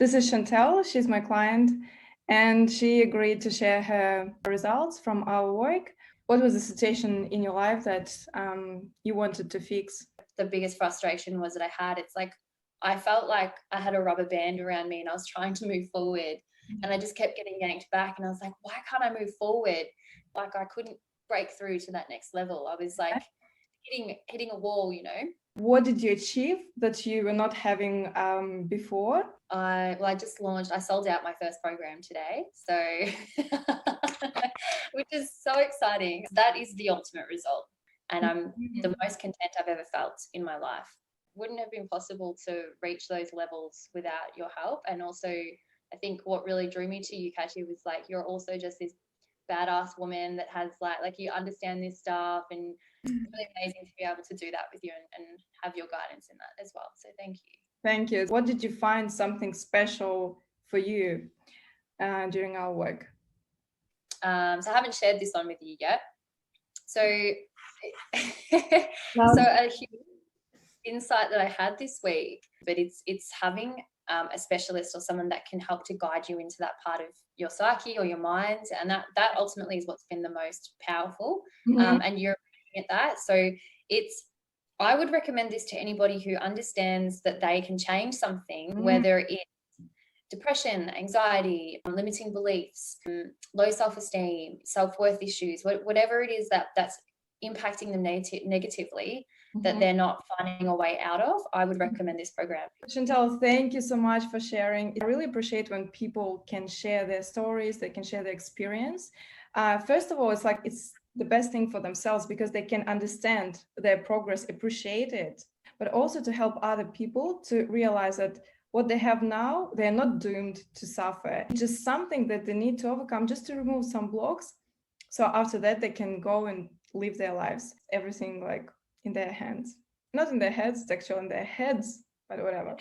This is Chantell. She's my client, and she agreed to share her results from our work. What was the situation in your life that you wanted to fix? The biggest frustration was that I felt like I had a rubber band around me and I was trying to move forward, and I just kept getting yanked back, and I was like, why can't I move forward? Like I couldn't break through to that next level. I was like hitting a wall, you know. What did you achieve that you were not having before? I sold out my first program today, so which is so exciting. That is the ultimate result, and I'm the most content I've ever felt in my life. Wouldn't have been possible to reach those levels without your help. And also, I think what really drew me to you, Kashi, was like you're also just this badass woman that has like you understand this stuff, and it's really amazing to be able to do that with you and have your guidance in that as well. So thank you. Thank you. What did you find something special for you during our work? So I haven't shared this one with you yet. So, so a huge insight that I had this week, but it's having a specialist or someone that can help to guide you into that part of your psyche or your mind, and that ultimately is what's been the most powerful. And you're at that. So I would recommend this to anybody who understands that they can change something, whether it's depression, anxiety, limiting beliefs, low self-esteem, self-worth issues, whatever it is that's impacting them negatively, that they're not finding a way out of. I would recommend this program. Chantell, thank you so much for sharing. I really appreciate when people can share their stories, they can share their experience. First of all, it's the best thing for themselves because they can understand their progress, appreciate it, but also to help other people to realize that what they have now, they're not doomed to suffer. It's just something that they need to overcome just to remove some blocks. So after that, they can go and live their lives, everything like in their hands. Not in their heads, it's actually in their heads, but whatever.